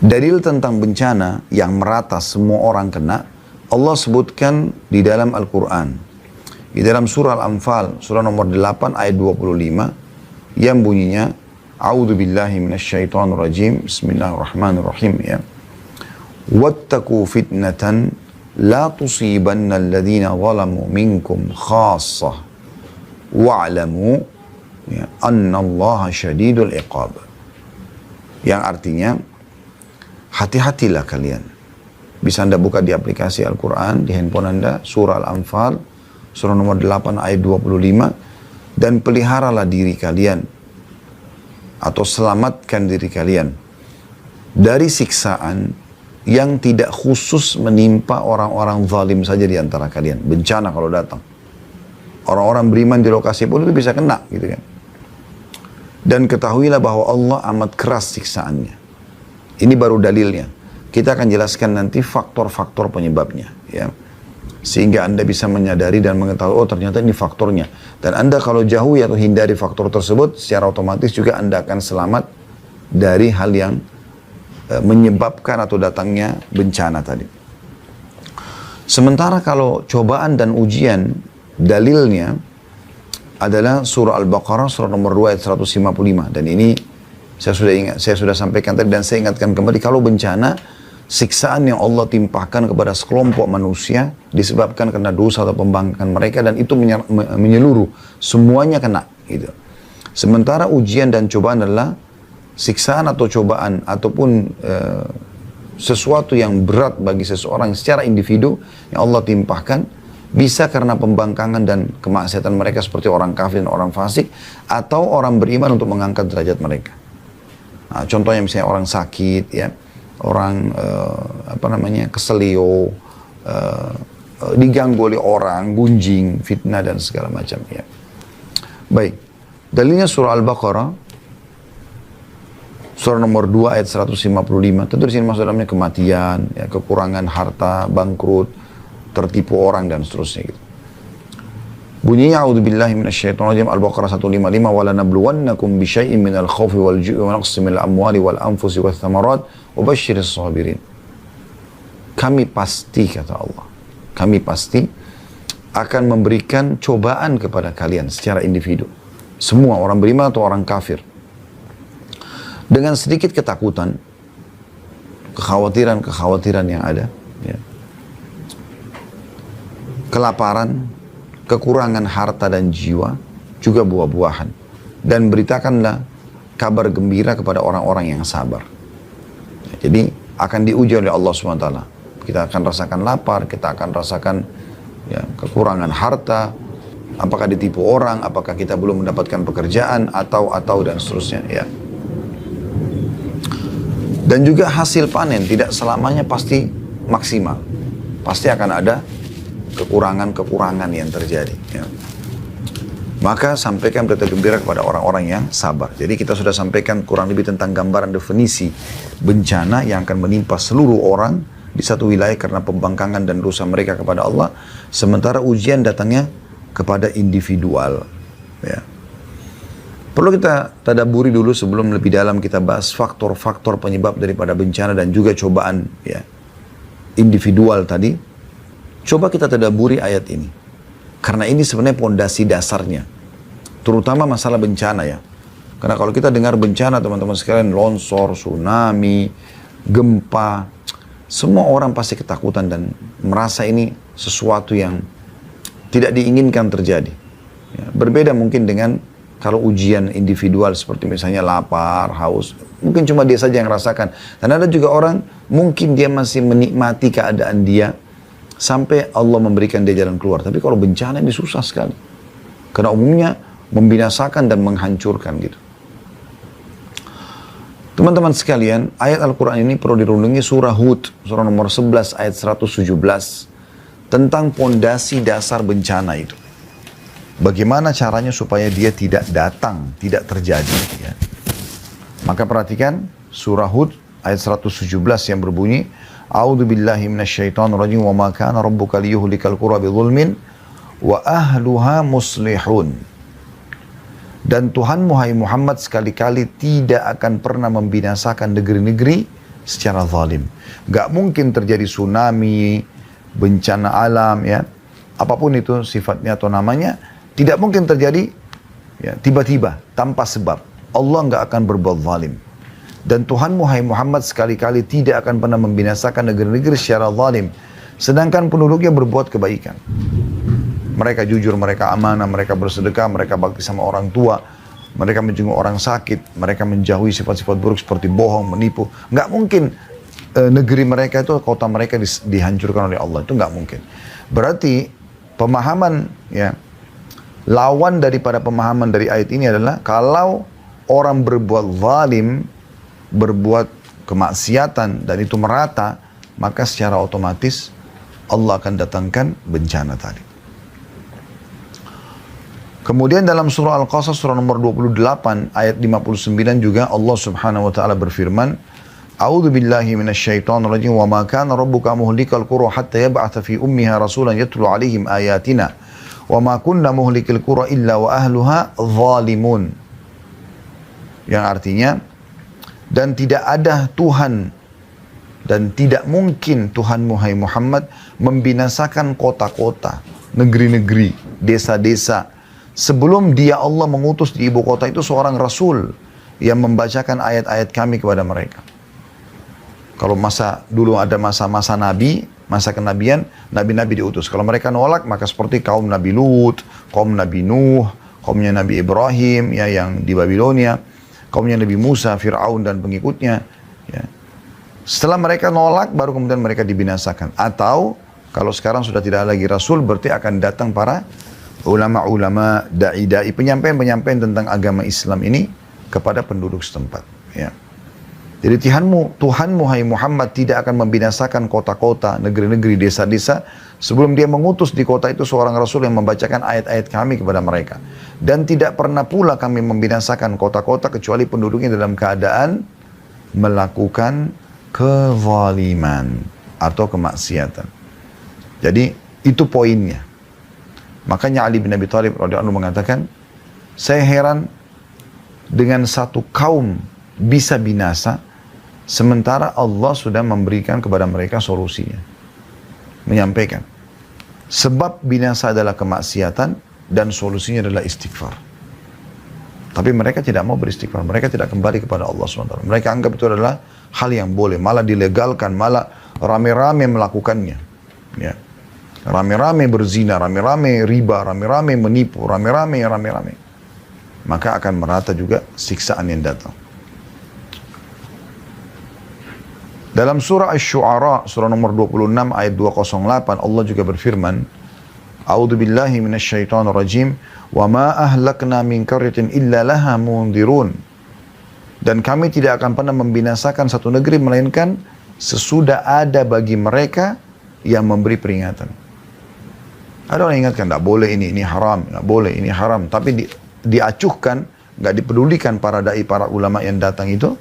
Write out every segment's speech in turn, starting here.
Dalil tentang bencana yang merata semua orang kena, Allah sebutkan di dalam Al-Quran. Di dalam surah Al-Anfal, surah nomor 8 ayat 25, yang bunyinya, A'udzu billahi minasyaitonir rajim, bismillahirrahmanirrahim, ya. Wattaqu fitnatan la tusibanna alladhina zalamu minkum khassah wa'lamu ya, annallaha syadidul iqab. Yang artinya, hati-hatilah kalian. Bisa Anda buka di aplikasi Al-Quran, di handphone Anda, surah Al-Anfal, surah nomor 8 ayat 25, dan peliharalah diri kalian, atau selamatkan diri kalian dari siksaan yang tidak khusus menimpa orang-orang zalim saja di antara kalian. Bencana kalau datang, orang-orang beriman di lokasi pun itu bisa kena gitu kan. Dan ketahuilah bahwa Allah amat keras siksaannya. Ini baru dalilnya. Kita akan jelaskan nanti faktor-faktor penyebabnya, ya. Sehingga Anda bisa menyadari dan mengetahui, oh ternyata ini faktornya. Dan Anda kalau jauhi atau hindari faktor tersebut, secara otomatis juga Anda akan selamat dari hal yang menyebabkan atau datangnya bencana tadi. Sementara kalau cobaan dan ujian, dalilnya adalah surah Al-Baqarah, surah nomor 2 ayat 155. Dan ini saya sudah sampaikan tadi dan saya ingatkan kembali, kalau bencana, siksaan yang Allah timpahkan kepada sekelompok manusia disebabkan karena dosa atau pembangkangan mereka, dan itu menyeluruh, semuanya kena gitu. Sementara ujian dan cobaan adalah siksaan atau cobaan ataupun sesuatu yang berat bagi seseorang secara individu yang Allah timpahkan, bisa karena pembangkangan dan kemaksiatan mereka seperti orang kafir dan orang fasik, atau orang beriman untuk mengangkat derajat mereka. Nah, contohnya misalnya orang sakit, ya, orang keselio, diganggu oleh orang, gunjing, fitnah dan segala macam, ya. Baik, dalilnya surah Al-Baqarah, surah nomor 2 ayat 155. Tentu di sini maksud dalamnya kematian, ya, kekurangan harta, bangkrut, tertipu orang dan seterusnya gitu. Bunyinya a'udzubillahi minasyaitonir rajim, Al-Baqarah 155, wa lanabluwannakum bisyai'in minal khaufi wal ju'i wa naqsin minal amwali wal anfusi wath thamarat wa basyiris sabirin. Kami pasti, kata Allah, kami pasti akan memberikan cobaan kepada kalian secara individu, semua orang beriman atau orang kafir, dengan sedikit ketakutan, kekhawatiran yang ada, ya. Kelaparan, kekurangan harta dan jiwa, juga buah-buahan. Dan beritakanlah kabar gembira kepada orang-orang yang sabar. Ya, jadi akan diuji oleh Allah SWT. Kita akan rasakan lapar, kita akan rasakan, ya, kekurangan harta, apakah ditipu orang, apakah kita belum mendapatkan pekerjaan, atau dan seterusnya, ya. Dan juga hasil panen tidak selamanya pasti maksimal. Pasti akan ada kekurangan-kekurangan yang terjadi, ya. Maka sampaikan berita gembira kepada orang-orang yang sabar. Jadi kita sudah sampaikan kurang lebih tentang gambaran definisi bencana yang akan menimpa seluruh orang di satu wilayah karena pembangkangan dan dosa mereka kepada Allah. Sementara ujian datangnya kepada individual, ya. Perlu kita tadaburi dulu sebelum lebih dalam kita bahas faktor-faktor penyebab daripada bencana dan juga cobaan, ya, individual tadi. Coba kita tadaburi ayat ini. Karena ini sebenarnya pondasi dasarnya. Terutama masalah bencana, ya. Karena kalau kita dengar bencana, teman-teman sekalian, longsor, tsunami, gempa, semua orang pasti ketakutan dan merasa ini sesuatu yang tidak diinginkan terjadi, ya. Berbeda mungkin dengan kalau ujian individual seperti misalnya lapar, haus, mungkin cuma dia saja yang rasakan. Dan ada juga orang, mungkin dia masih menikmati keadaan dia sampai Allah memberikan dia jalan keluar. Tapi kalau bencana ini susah sekali. Karena umumnya membinasakan dan menghancurkan gitu. Teman-teman sekalian, ayat Al-Quran ini perlu dirundungi surah Hud, surah nomor 11 ayat 117. Tentang pondasi dasar bencana itu. Bagaimana caranya supaya dia tidak datang, tidak terjadi, ya. Maka perhatikan surah Hud ayat 117 yang berbunyi, A'udzu billahi minasyaitonir rajim, wa ma kana rabbuka liyuhlikal qura bidzulmin wa ahluha muslihun. Dan Tuhanmu, hai Muhammad, sekali-kali tidak akan pernah membinasakan negeri-negeri secara zalim. Gak mungkin terjadi tsunami, bencana alam, ya, apapun itu sifatnya atau namanya, tidak mungkin terjadi ya, tiba-tiba tanpa sebab. Allah gak akan berbuat zalim. Dan Tuhanmu hai Muhammad sekali-kali tidak akan pernah membinasakan negeri-negeri secara zalim, sedangkan penduduknya berbuat kebaikan. Mereka jujur, mereka amanah, mereka bersedekah, mereka bakti sama orang tua, mereka menjenguk orang sakit, mereka menjauhi sifat-sifat buruk seperti bohong, menipu. Nggak mungkin negeri mereka itu, kota mereka dihancurkan oleh Allah. Itu nggak mungkin. Berarti pemahaman, ya, lawan daripada pemahaman dari ayat ini adalah kalau orang berbuat zalim, berbuat kemaksiatan dan itu merata, maka secara otomatis Allah akan datangkan bencana tadi. Kemudian dalam surah Al-Qasas surah nomor 28 ayat 59 juga Allah Subhanahu wa taala berfirman, A'udzu billahi minasyaitonir rajim wa ma kana rabbuka muhlikal qura hatta yab'atha fi ummiha rasulan yatlu 'alaihim ayatina wa ma kunna muhlikil qura illa wa ahluha zalimun. Yang artinya, dan tidak ada Tuhan dan tidak mungkin Tuhanmu hai Muhammad membinasakan kota-kota, negeri-negeri, desa-desa sebelum dia Allah mengutus di ibu kota itu seorang rasul yang membacakan ayat-ayat kami kepada mereka. Kalau dulu ada masa-masa nabi, masa kenabian, nabi-nabi diutus. Kalau mereka nolak, maka seperti kaum Nabi Lut, kaum Nabi Nuh, kaumnya Nabi Ibrahim ya yang di Babilonia, kaumnya Nabi Musa, Fir'aun dan pengikutnya. Ya. Setelah mereka nolak, baru kemudian mereka dibinasakan. Atau kalau sekarang sudah tidak ada lagi rasul, berarti akan datang para ulama-ulama, da'i-da'i, penyampaian-penyampaian tentang agama Islam ini kepada penduduk setempat. Ya. Jadi Tuhanmu hai Muhammad tidak akan membinasakan kota-kota, negeri-negeri, desa-desa sebelum dia mengutus di kota itu seorang rasul yang membacakan ayat-ayat kami kepada mereka. Dan tidak pernah pula kami membinasakan kota-kota kecuali penduduknya dalam keadaan melakukan kezaliman atau kemaksiatan. Jadi itu poinnya. Makanya Ali bin Abi Thalib radhiyallahu anhu mengatakan, saya heran dengan satu kaum bisa binasa, sementara Allah sudah memberikan kepada mereka solusinya. Menyampaikan, sebab binasa adalah kemaksiatan dan solusinya adalah istighfar. Tapi mereka tidak mau beristighfar, mereka tidak kembali kepada Allah SWT. Mereka anggap itu adalah hal yang boleh, malah dilegalkan, malah rame-rame melakukannya. Ya. Rame-rame berzina, rame-rame riba, rame-rame menipu, rame-rame. Maka akan merata juga siksaan yang datang. Dalam surah Asy-Syu'ara, surah nomor 26 ayat 208, Allah juga berfirman, A'udzu billahi minasyaitonir rajim, wa ma ahlakna min qaryatin illa laha mundzirun. Dan kami tidak akan pernah membinasakan satu negeri melainkan sesudah ada bagi mereka yang memberi peringatan. Ada orang yang ingatkan, tidak boleh ini haram, tidak boleh ini haram. Tapi diacuhkan, nggak dipedulikan para da'i, para ulama yang datang itu.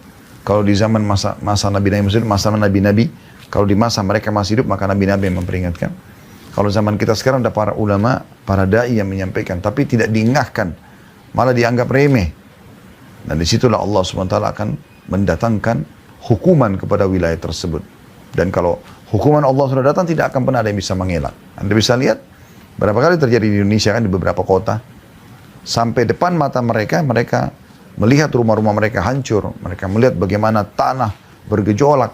Kalau di zaman masa Nabi-Nabi masih hidup, masa Nabi-Nabi, kalau di masa mereka masih hidup, maka Nabi-Nabi yang memperingatkan. Kalau zaman kita sekarang ada para ulama, para da'i yang menyampaikan, tapi tidak diingatkan, malah dianggap remeh. Dan disitulah Allah SWT akan mendatangkan hukuman kepada wilayah tersebut. Dan kalau hukuman Allah sudah datang, tidak akan pernah ada yang bisa mengelak. Anda bisa lihat, berapa kali terjadi di Indonesia kan di beberapa kota. Sampai depan mata mereka melihat rumah-rumah mereka hancur. Mereka melihat bagaimana tanah bergejolak.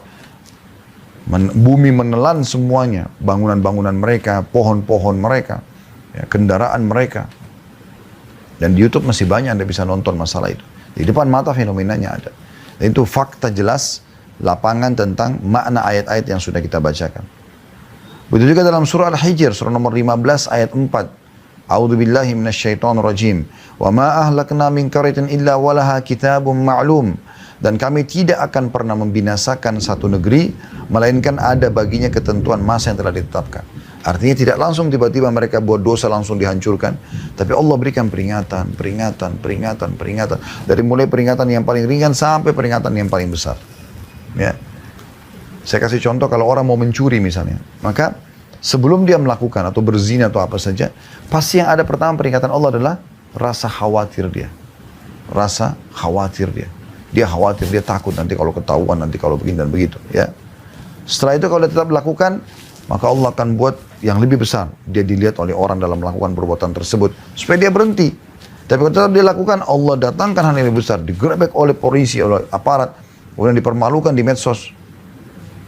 Bumi menelan semuanya. Bangunan-bangunan mereka, pohon-pohon mereka, ya, kendaraan mereka. Dan di YouTube masih banyak Anda bisa nonton masalah itu. Di depan mata fenomenanya ada. Dan itu fakta jelas lapangan tentang makna ayat-ayat yang sudah kita bacakan. Begitu juga dalam surah Al-Hijr, surah nomor 15 ayat 4. A'udzu billahi minasyaitonir rajim. Wa ma ahlakna min qaryatin illa walaha kitabun ma'lum. Dan kami tidak akan pernah membinasakan satu negeri, melainkan ada baginya ketentuan masa yang telah ditetapkan. Artinya tidak langsung tiba-tiba mereka buat dosa langsung dihancurkan. Tapi Allah berikan peringatan. Dari mulai peringatan yang paling ringan sampai peringatan yang paling besar. Ya. Saya kasih contoh kalau orang mau mencuri misalnya. Maka sebelum dia melakukan atau berzina atau apa saja, pasti yang ada pertama peringatan Allah adalah rasa khawatir dia. Rasa khawatir dia. Dia khawatir, dia takut nanti kalau ketahuan, nanti kalau begini dan begitu. Ya. Setelah itu kalau dia tetap lakukan, maka Allah akan buat yang lebih besar. Dia dilihat oleh orang dalam melakukan perbuatan tersebut. Supaya dia berhenti. Tapi kalau tetap dia lakukan, Allah datangkan hal yang lebih besar. Digerebek oleh polisi, oleh aparat. Kemudian dipermalukan di medsos.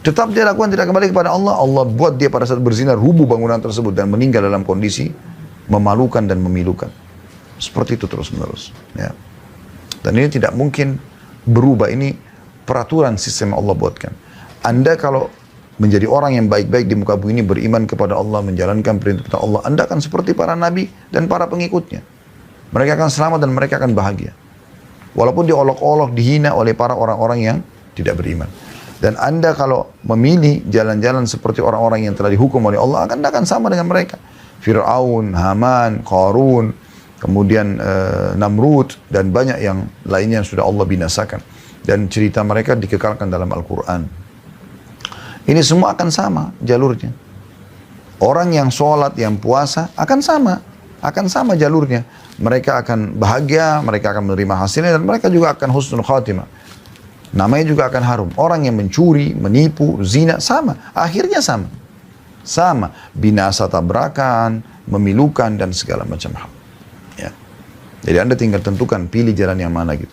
Tetap dia lakukan, tidak kembali kepada Allah. Allah buat dia pada saat berzina, rubuh bangunan tersebut. Dan meninggal dalam kondisi memalukan dan memilukan. Seperti itu terus menerus. Ya. Dan ini tidak mungkin berubah. Ini peraturan sistem yang Allah buatkan. Anda kalau menjadi orang yang baik-baik di muka bumi ini, beriman kepada Allah, menjalankan perintah Allah, Anda akan seperti para nabi dan para pengikutnya. Mereka akan selamat dan mereka akan bahagia. Walaupun diolok-olok, dihina oleh para orang-orang yang tidak beriman. Dan Anda kalau memilih jalan-jalan seperti orang-orang yang telah dihukum oleh Allah, Anda akan sama dengan mereka. Fir'aun, Haman, Qarun, kemudian Namrud, dan banyak yang lainnya yang sudah Allah binasakan. Dan cerita mereka dikekalkan dalam Al-Quran. Ini semua akan sama jalurnya. Orang yang sholat, yang puasa akan sama jalurnya. Mereka akan bahagia, mereka akan menerima hasilnya, dan mereka juga akan husnul khatimah. Namanya juga akan harum. Orang yang mencuri, menipu, zina, sama. Akhirnya sama. Sama. Binasa tabrakan, memilukan, dan segala macam hal. Ya. Jadi Anda tinggal tentukan, pilih jalan yang mana gitu.